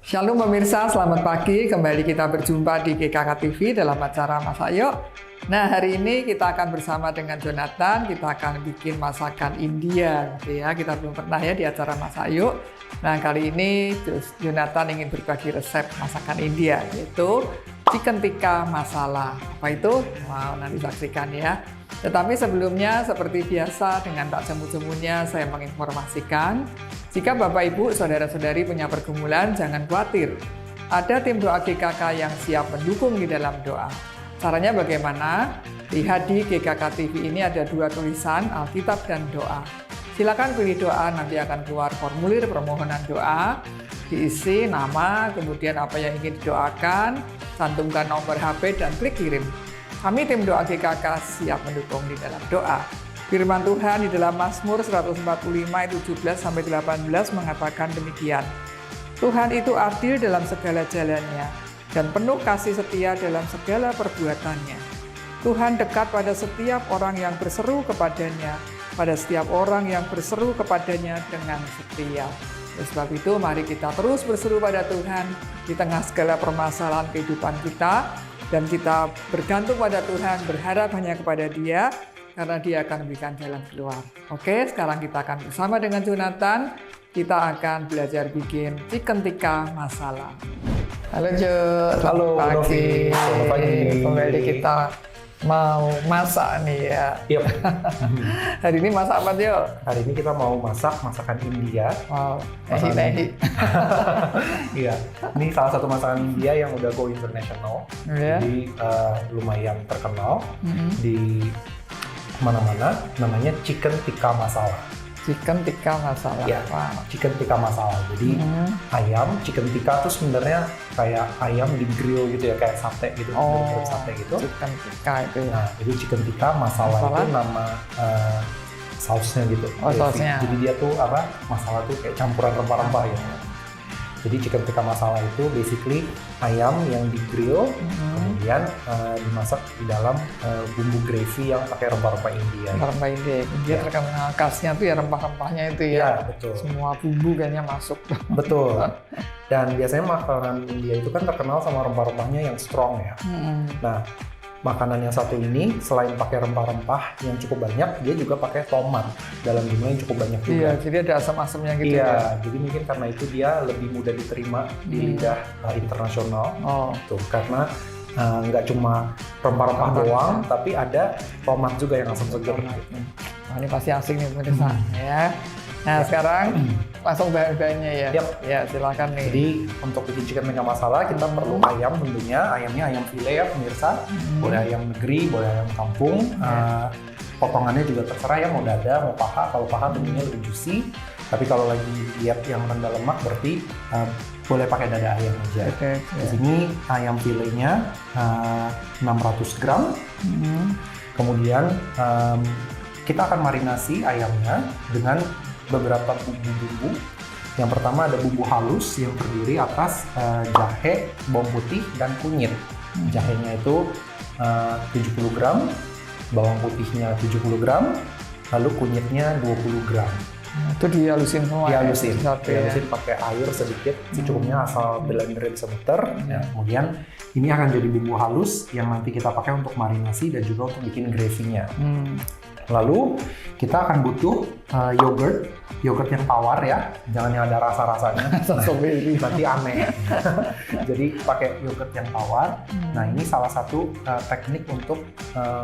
Shalom pemirsa, selamat pagi. Kembali kita berjumpa di GKK TV dalam acara Masak Yuk. Nah, hari ini kita akan bersama dengan Jonathan, kita akan bikin masakan India gitu ya. Kita belum pernah ya di acara Masak Yuk. Nah, kali ini Jonathan ingin berbagi resep masakan India, yaitu chicken tikka masala. Apa itu? Wow, nanti saksikan ya. Tetapi sebelumnya, seperti biasa dengan tak jemu-jemunya, saya menginformasikan jika Bapak, Ibu, Saudara-saudari punya pergumulan, jangan khawatir. Ada tim doa GKK yang siap mendukung di dalam doa. Caranya bagaimana? Lihat di GKK TV ini ada 2 tulisan, Alkitab dan doa. Silakan pilih doa, nanti akan keluar formulir permohonan doa. Diisi nama, kemudian apa yang ingin didoakan, cantumkan nomor HP dan klik kirim. Kami tim doa GKK siap mendukung di dalam doa. Firman Tuhan di dalam Mazmur 145 ayat 17-18 mengatakan demikian. Tuhan itu adil dalam segala jalannya dan penuh kasih setia dalam segala perbuatannya. Tuhan dekat pada setiap orang yang berseru kepadanya, pada setiap orang yang berseru kepadanya dengan setia. Oleh sebab itu, mari kita terus berseru pada Tuhan di tengah segala permasalahan kehidupan kita, dan kita bergantung pada Tuhan, berharap hanya kepada Dia, karena Dia akan memberikan jalan keluar. Oke, sekarang kita akan bersama dengan Jonathan, kita akan belajar bikin chicken tikka masala. Halo Jo, halo pagi. Selamat pagi. Kembali kita mau masak nih ya. Yep. Hari ini masak apa Jo? Hari ini kita mau masak masakan India. Wow, Masakan Iya, ini salah satu masakan India yang udah go international. Yeah. Jadi lumayan terkenal di mana-mana, namanya chicken tikka masala. Chicken tikka masala. Ya, wow. Chicken tikka masala. Jadi ayam, chicken tikka itu sebenarnya kayak ayam di grill gitu ya, kayak sate gitu, sate gitu. Chicken tikka itu ya. Nah, itu chicken tikka masala itu nama sausnya gitu. Sausnya. Jadi dia tuh apa? Masala tuh kayak campuran rempah-rempah ya. Jadi chicken tikka masala itu basically ayam yang di grill, kemudian dimasak di dalam bumbu gravy yang pakai rempah-rempah India. Rempah India, dia terkenal khasnya tuh ya rempah-rempahnya itu ya. Betul. Semua bumbu kayaknya masuk. Betul. Dan biasanya makanan India itu kan terkenal sama rempah-rempahnya yang strong ya. Nah, makanan yang satu ini selain pakai rempah-rempah yang cukup banyak, dia juga pakai tomat dalam jumlah yang cukup banyak juga. Iya, jadi ada asam-asamnya gitu ya. ya. Jadi mungkin karena itu dia lebih mudah diterima di lidah internasional. Tuh, karena nggak cuma rempah-rempah doang, tapi ada tomat juga yang asam seger. Nah, ini pasti asing nih pemirsa ya. Nah, sekarang langsung bahan-bahannya ya. Ya, silakan nih. Jadi untuk bikin chicken tikka masala kita perlu ayam tentunya. Ayamnya ayam file ya pemirsa. Boleh ayam negeri, boleh ayam kampung. Potongannya juga terserah ya, mau dada, mau paha. Kalau paha tentunya lebih juicy. Tapi kalau lagi diet yang rendah lemak berarti boleh pakai dada ayam aja. Di sini ayam filenya 600 gram. Kemudian kita akan marinasi ayamnya dengan beberapa bumbu-bumbu. Yang pertama ada bumbu halus yang terdiri atas jahe, bawang putih, dan kunyit. Jahenya itu 70 gram, bawang putihnya 70 gram, lalu kunyitnya 20 gram. Itu dihalusin semua. Dihalusin pakai air sedikit, secukupnya asal blendernya bisa muter. Kemudian ini akan jadi bumbu halus yang nanti kita pakai untuk marinasi dan juga untuk bikin gravy-nya. Lalu kita akan butuh yogurt yang tawar ya, jangan yang ada rasa-rasanya, nanti aneh. Jadi pakai yogurt yang tawar. Nah, ini salah satu teknik untuk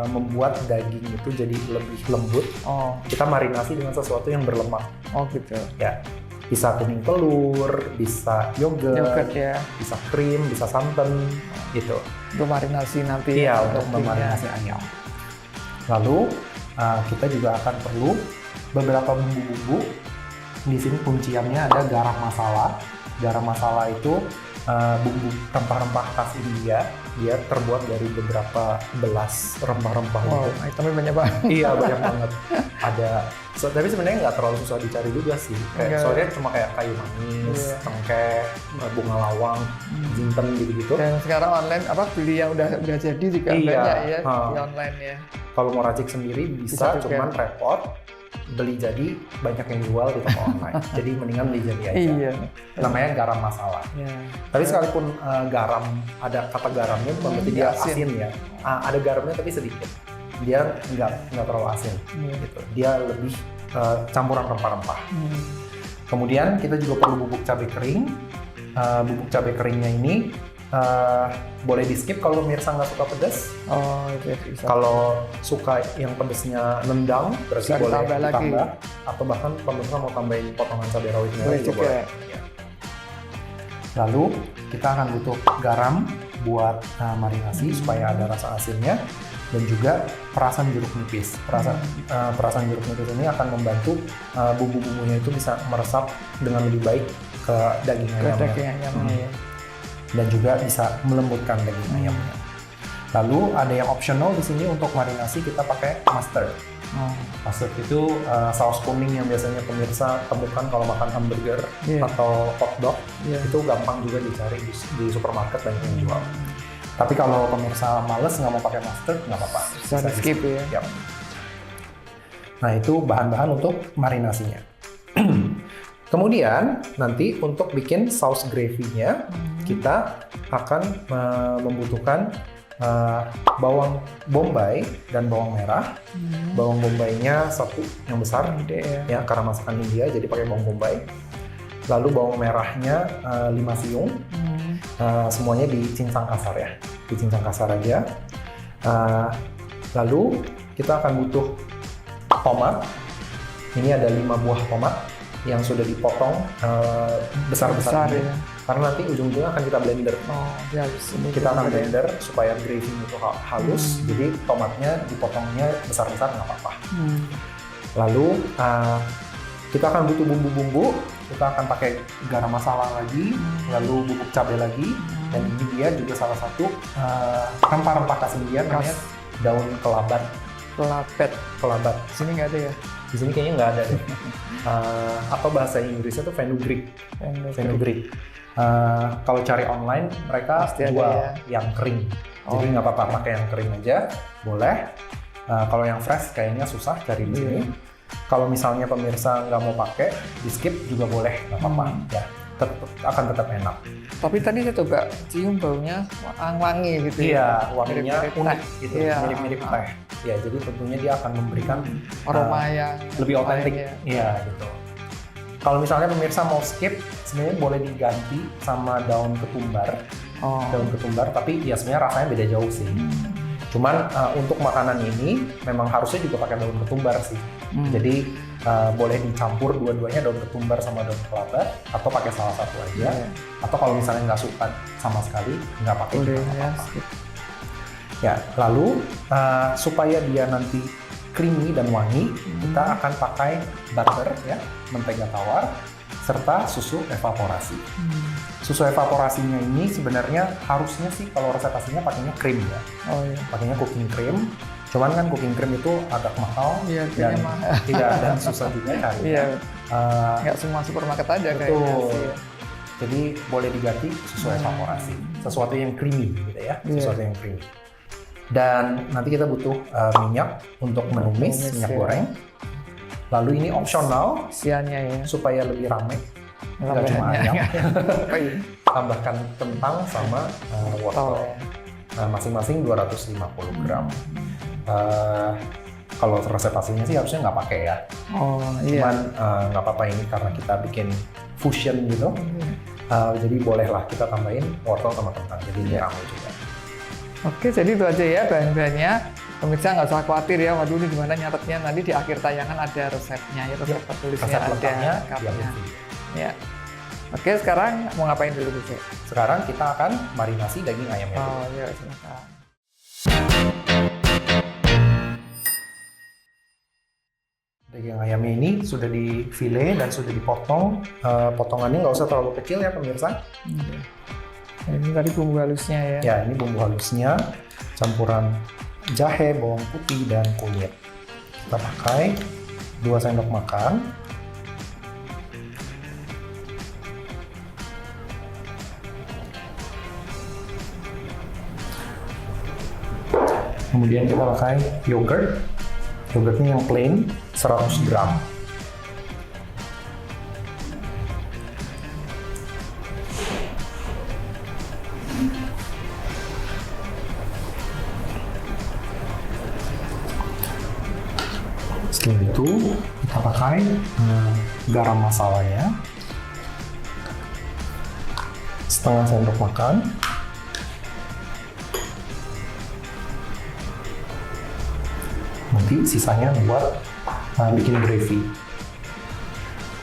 membuat daging itu jadi lebih lembut. Kita marinasi dengan sesuatu yang berlemak. Gitu. Ya, bisa kuning telur, bisa yogurt ya, bisa krim, bisa santan gitu. Untuk marinasi nanti. Iya, untuk memarinasi ayam. Lalu kita juga akan perlu beberapa bumbu-bumbu. Di sini kunciannya ada garam masala. Garam masala itu bumbu rempah-rempah khas India. Dia terbuat dari beberapa belas rempah-rempah. Itemnya banyak banget. Iya, banyak banget. Tapi sebenarnya nggak terlalu susah dicari juga sih. Soalnya cuma kayak kayu manis, cengkeh, bunga lawang, jinten gitu-gitu. Dan sekarang online beli yang udah jadi juga banyak ya di online ya. Kalau mau racik sendiri bisa cuman repot. beli jadi banyak yang jual di toko online. Jadi mendingan beli jadi aja. Iya. Namanya garam masala. Ya. Tapi sekalipun garam, ada kata garamnya bukan berarti dia asin ya. Ada garamnya tapi sedikit. Dia nggak terlalu asin. Gitu. Dia lebih campuran rempah-rempah. Kemudian kita juga perlu bubuk cabai kering. Bubuk cabai keringnya ini boleh di skip kalau pemirsa nggak suka pedas. Oh, itu bisa. Kalau suka yang pedasnya nendang, berarti Bisa boleh ditambah lagi. ditambah. Atau bahkan pemirsa mau tambahin potongan cabai rawit merah Boleh juga juga. boleh. Ya. Lalu kita akan butuh garam buat marinasi supaya ada rasa asinnya, dan juga perasan jeruk nipis. Perasan jeruk nipis ini akan membantu bumbu-bumbunya itu bisa meresap dengan lebih baik ke daging ayamnya. Dan juga bisa melembutkan daging ayamnya. Lalu ada yang optional di sini untuk marinasi, kita pakai mustard. Mustard itu saus kuning yang biasanya pemirsa temukan kalau makan hamburger atau hotdog. Itu gampang juga dicari di supermarket, banyak yang jual. Tapi kalau pemirsa males nggak mau pakai mustard, nggak apa-apa. Bisa di skip ya. Yap. Nah, itu bahan-bahan untuk marinasinya. Kemudian nanti untuk bikin saus gravy-nya, kita akan membutuhkan bawang bombay dan bawang merah. Bawang bombaynya 1 yang besar, ya karena masakan India jadi pakai bawang bombay. Lalu bawang merahnya 5 siung. Semuanya dicincang kasar ya, dicincang kasar aja. Lalu kita akan butuh tomat. Ini ada 5 buah tomat yang sudah dipotong besar-besar, ya. Karena nanti ujung-ujungnya akan kita blender. Kita akan blender supaya gravy itu halus. Jadi tomatnya dipotongnya besar-besar nggak apa-apa. Lalu kita akan butuh bumbu-bumbu. Kita akan pakai garam masala lagi, lalu bubuk cabai lagi, dan ini dia juga salah satu rempah-rempah khas India namanya daun kelabat. Kelabat. Di sini nggak ada ya? Di sini kayaknya nggak ada deh. Apa bahasa Inggrisnya tuh fenugreek. Fenugreek. Kalau cari online mereka pasti jual ada ya? yang kering. Jadi nggak apa-apa pakai yang kering aja, boleh. Kalau yang fresh kayaknya susah cari di sini. Kalau misalnya pemirsa nggak mau pakai, di skip juga boleh, nggak apa-apa. Ya, akan tetap enak. Tapi tadi saya coba cium baunya wangi gitu. Iya, wanginya mirip-mirip unik teh. gitu, Iya. mirip-mirip teh. Ya, jadi tentunya dia akan memberikan aroma yang lebih otentik. lain, ya. Iya, gitu. Kalau misalnya pemirsa mau skip, sebenarnya boleh diganti sama daun ketumbar. Daun ketumbar, tapi ya sebenarnya rasanya beda jauh sih. Cuman untuk makanan ini memang harusnya juga pakai daun ketumbar sih. Jadi boleh dicampur dua-duanya, daun ketumbar sama daun kelabat, atau pakai salah satu aja. Atau kalau misalnya nggak suka sama sekali, nggak pakai juga nggak apa-apa. Ya, lalu supaya dia nanti creamy dan wangi, kita akan pakai butter ya, mentega tawar, serta susu evaporasi. Susu evaporasinya ini sebenarnya harusnya sih kalau resep aslinya pakainya krim ya. Pakainya cooking cream. Cuman kan cooking cream itu agak mahal dan dan susah juga cari. Nggak semua supermarket ada betul. Kayaknya. Jadi boleh diganti susu evaporasi. Sesuatu yang creamy gitu ya. Sesuatu yang creamy. Dan nanti kita butuh minyak untuk menumis, minyak goreng. Lalu ini opsional, isiannya ya, supaya lebih ramai. Nggak cuma ayam. Tambahkan kentang sama wortel. Masing-masing 250 gram. Kalau resep aslinya sih harusnya nggak pakai ya. Cuman nggak apa-apa ini karena kita bikin fusion gitu. Jadi bolehlah kita tambahin wortel sama kentang. Jadi ini ramai juga. Oke, jadi itu aja ya bahan-bahannya. Pemirsa nggak usah khawatir ya, waduh ini gimana nyatetnya, nanti di akhir tayangan ada resepnya ya, resep tertulisnya ada, lengkapnya. Ya. Oke, sekarang mau ngapain dulu Bu? Sekarang kita akan marinasi daging ayamnya dulu. Ya, silakan. Daging ayamnya ini sudah di file dan sudah dipotong. Potongannya nggak usah terlalu kecil ya pemirsa. Ini tadi bumbu halusnya ya? Ya, ini bumbu halusnya, campuran jahe, bawang putih, dan kunyit. Kita pakai 2 sendok makan. Kemudian kita pakai yogurt. Yogurtnya yang plain, 1 100 gram. Setelah itu kita pakai garam masalanya setengah sendok makan. Nanti sisanya buat bikin gravy.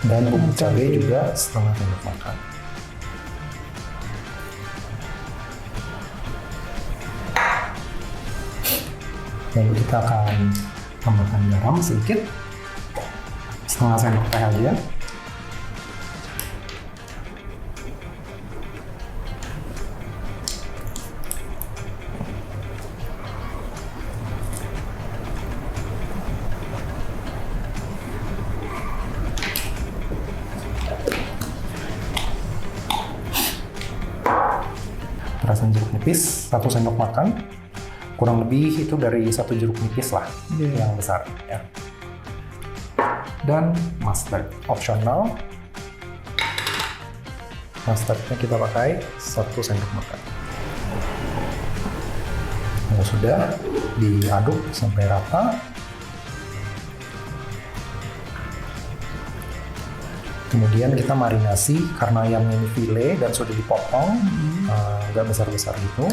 Dan bumbu cabai juga setengah sendok makan. Lalu kita akan tambahkan garam sedikit, setengah sendok teh aja. Perasan jeruk nipis 1 sendok makan, kurang lebih itu dari 1 jeruk nipis lah, yang besar ya. Dan mustard optional. Mustardnya kita pakai 1 sendok makan. Kalau sudah diaduk sampai rata, kemudian kita marinasi karena ayamnya ini file dan sudah dipotong, nggak besar-besar gitu.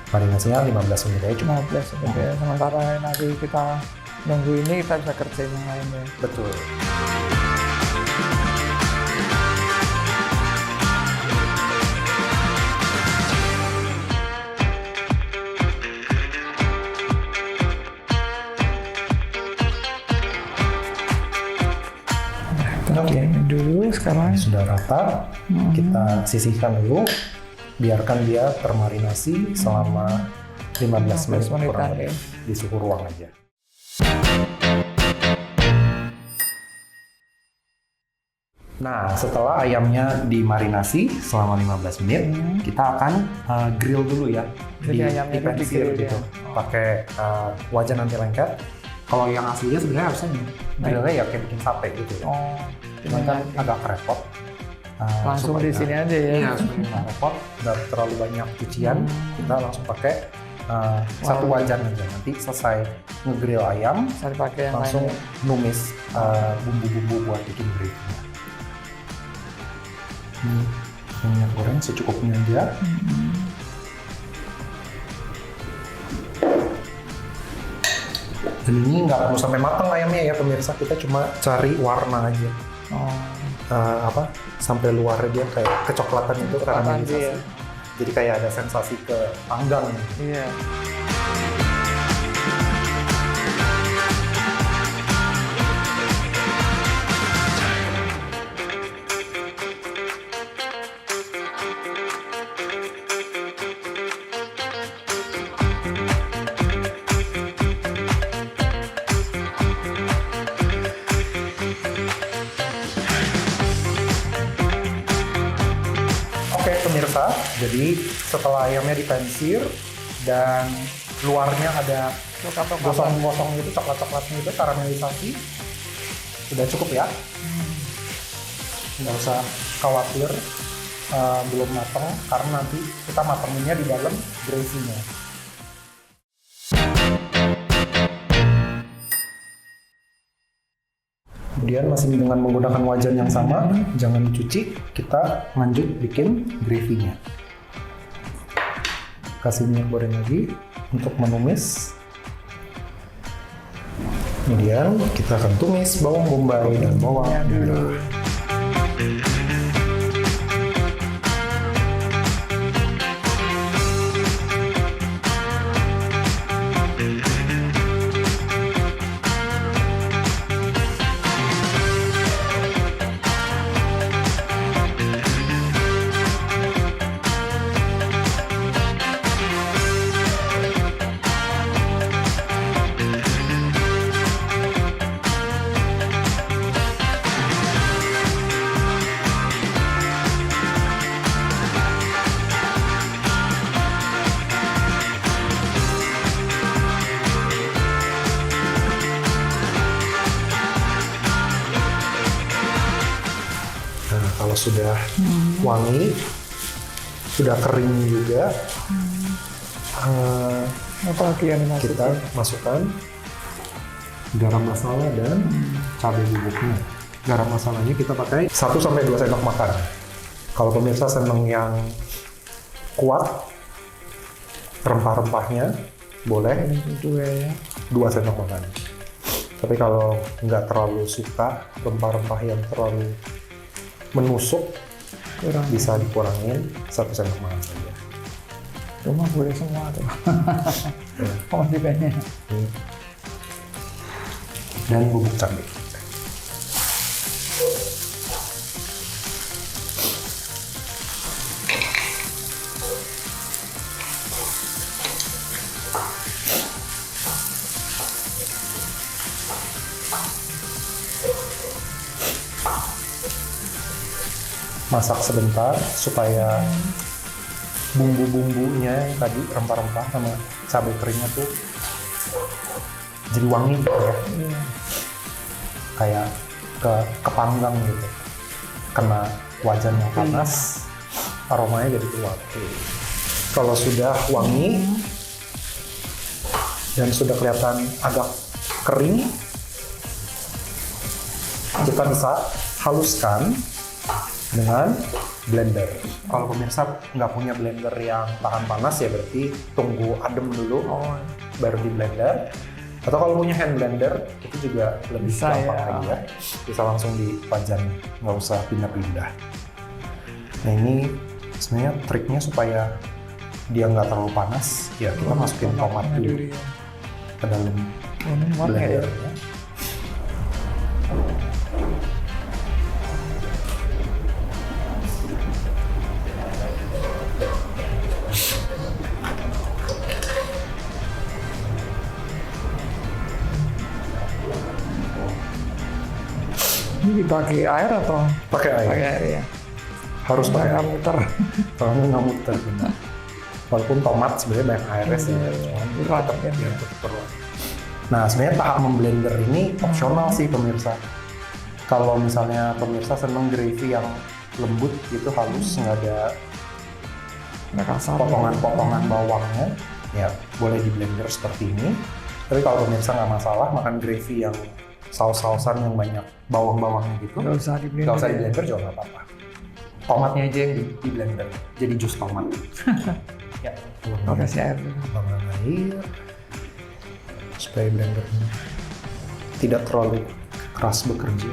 Marinasinya 15 menit aja. 15 menit ya. Sementara nanti kita nunggu ini, kita bisa kerjain yang lain ya. Betul. Oke, dulu sekarang Sudah rata, kita sisihkan dulu, biarkan dia termarinasi selama 15 menit kurang lebih di suhu ruang aja. Nah, setelah ayamnya dimarinasi selama 15 menit, kita akan grill dulu ya. Jadi ayamnya pensir di-grill gitu. ya. Pakai wajan anti lengket. Kalau yang aslinya sebenarnya harusnya grillnya ya kayak bikin sate gitu ya. oh, Cuman kan agak repot. langsung di sini aja ya. Iya, supaya nggak repot, nggak terlalu banyak cucian. Kita langsung pakai satu wajan aja. Nanti selesai ngegrill ayam, Bisa dipakai yang langsung lain. numis bumbu-bumbu buat bikin gravy. Minyak goreng secukupnya aja. Dan ini nggak perlu sampai matang ayamnya ya pemirsa, kita cuma cari warna aja. Sampai luar aja kayak kecoklatan itu karamelisasi. Ya. Jadi kayak ada sensasi ke panggang. Iya. Oke pemirsa, jadi setelah ayamnya dipensir dan luarnya ada gosong-gosong gitu, coklat-coklatnya itu karamelisasi, sudah cukup ya. Nggak usah khawatir belum matang, karena nanti kita matanginnya di dalam gravy-nya. Kemudian masih dengan menggunakan wajan yang sama, jangan dicuci, kita lanjut bikin gravy-nya. Kasih minyak goreng lagi untuk menumis. Kemudian kita akan tumis bawang bombay dan bawang merah. sudah wangi, sudah kering juga, Apa lagi yang dimasukin? kita masukkan garam masala dan cabai bubuknya. Garam masalanya kita pakai 1-2 sendok makan. Kalau pemirsa senang yang kuat rempah-rempahnya, boleh Dua ya. 2 sendok makan. Tapi kalau nggak terlalu suka rempah-rempah yang terlalu menusuk, Kurang. bisa dikurangin 1 sendok makan saja. Cuma boleh semua tuh. Ya. Kondimennya. Dan bubuk cabai. Masak sebentar supaya bumbu-bumbunya yang tadi rempah-rempah sama cabai keringnya tuh jadi wangi gitu ya. Kayak kepanggang gitu. Kena wajan yang panas, aromanya jadi keluar. Kalau sudah wangi dan sudah kelihatan agak kering, kita bisa haluskan dengan blender. Kalau pemirsa nggak punya blender yang tahan panas ya berarti tunggu adem dulu, baru di blender. Atau kalau punya hand blender itu juga lebih Bisa, gampang ya. lagi ya. Bisa langsung di wajan, nggak usah pindah-pindah. Nah ini sebenarnya triknya supaya dia nggak terlalu panas, ya kita masukin tomat dulu ya. ke dalam Muat nggak ya? blendernya. Ini pakai air atau Pakai air, pakai air ya? harus pakai Nggak air. muter. Kalau nggak muter benar. Walaupun tomat sebenarnya banyak airnya sih, cuman Kurang, tetap kan? ya, tetap perlu. Nah sebenarnya tahap memblender ini opsional sih pemirsa. Kalau misalnya pemirsa seneng gravy yang lembut gitu halus, nggak ada Nggak kasar. potongan-potongan bawangnya, ya boleh di blender seperti ini. Tapi kalau pemirsa nggak masalah makan gravy yang saus-sausan yang banyak bawang-bawangnya gitu, Nggak usah di blender. nggak usah di blender juga nggak apa-apa. Tomatnya aja yang di blender, jadi jus tomat. Ya, Pakai si air dulu. tambahan air supaya blendernya tidak terlalu keras bekerja.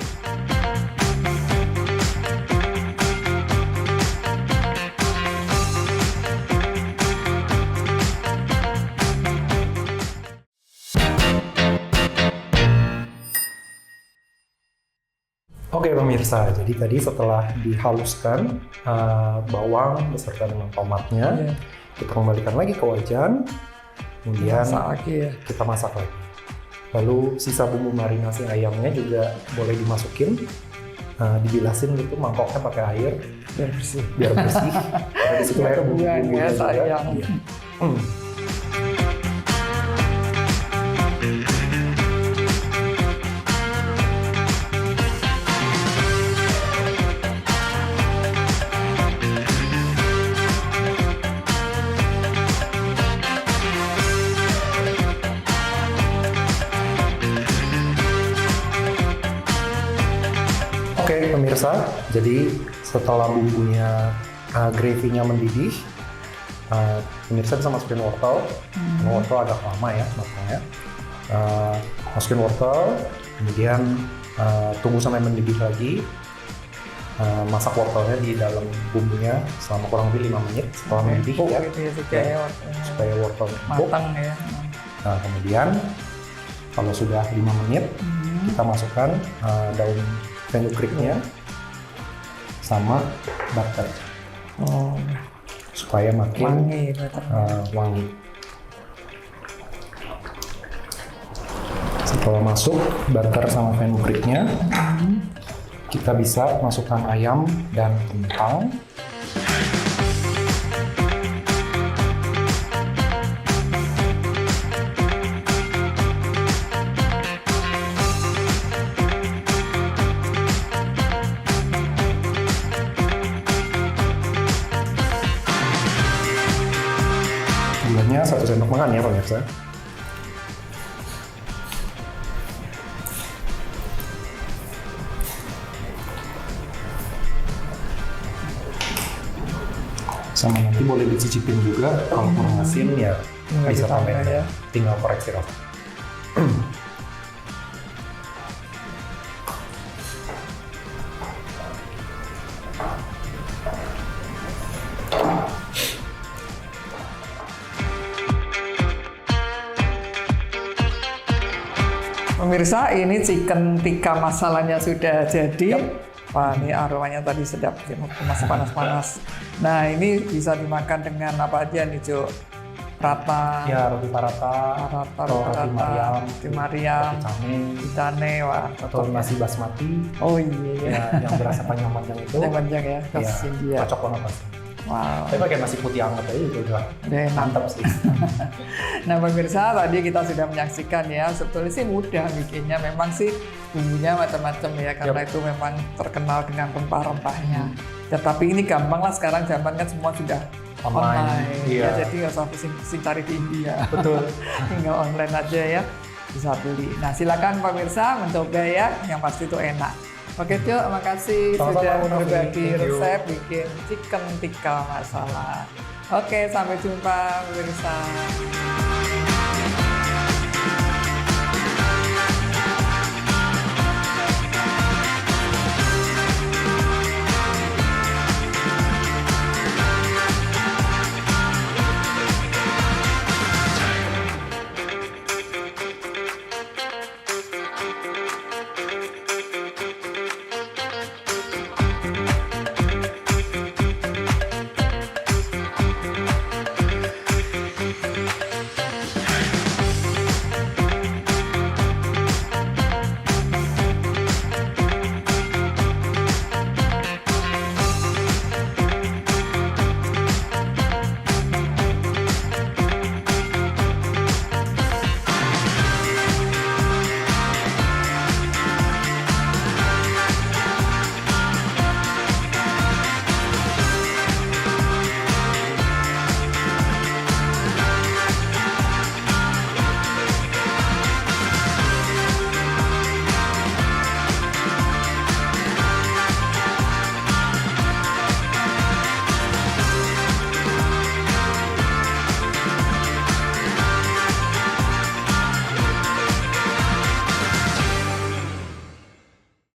Oke pemirsa, jadi tadi setelah dihaluskan bawang beserta dengan tomatnya, Iya. kita kembalikan lagi ke wajan, kemudian Masak lagi ya. kita masak lagi. Lalu sisa bumbu marinasi ayamnya juga boleh dimasukin, dibilasin gitu mangkoknya pakai air Biar bersih. biar bersih. Karena di situ Biar ada kebuang bumbu-bumbunya ya, juga. sayang. Iya. Oke pemirsa, jadi setelah bumbunya gravy-nya mendidih, pemirsa bisa masukin wortel. Karena wortel agak lama ya matangnya. Masukin wortel, kemudian tunggu sampai mendidih lagi. Masak wortelnya di dalam bumbunya selama kurang lebih 5 menit setelah mendidih Empuk ya, gitu ya, supaya wortelnya supaya wortelnya empuk. matang ya. Nah kemudian kalau sudah 5 menit, kita masukkan daun fenugreeknya sama butter Oh, supaya makin wangi betul. wangi. Setelah masuk butter sama fenugreeknya, kita bisa masukkan ayam dan kentang. 1 sendok makan ya pemirsa. Sama nanti boleh dicicipin juga, kalau kurang asin ya bisa tambahin ya. Tinggal koreksi rasa. Pemirsa, ini chicken tikka masalanya sudah jadi. Yap. Wah, ini aromanya tadi sedap, masih panas-panas. Nah, ini bisa dimakan dengan apa aja nih, Jo? Rata, Ya, roti paratha, atau roti Mariam, roti Mariam, roti cane, wah, atau nasi basmati. Oh iya, Ya, yang berasa panjang-panjang itu. yang panjang ya, khas Ya, India. cocok banget pasti. Wow, Tapi pakai nasi putih hangat aja juga udah enak. mantap sih. Nah pemirsa, tadi kita sudah menyaksikan ya, sebetulnya sih mudah bikinnya, memang sih bumbunya macam-macam ya, karena itu memang terkenal dengan rempah-rempahnya. Ya, tapi ini gampang lah, sekarang zaman kan semua sudah online. Iya. Ya, jadi nggak usah pusing-pusing cari di India. Betul. Tinggal online aja ya, bisa beli. Nah silakan pemirsa mencoba ya, yang pasti itu enak. Oke Jo, makasih Sama-sama, sudah Bu Novi. berbagi Thank you. resep bikin chicken tikka masala. Oke, sampai jumpa pemirsa.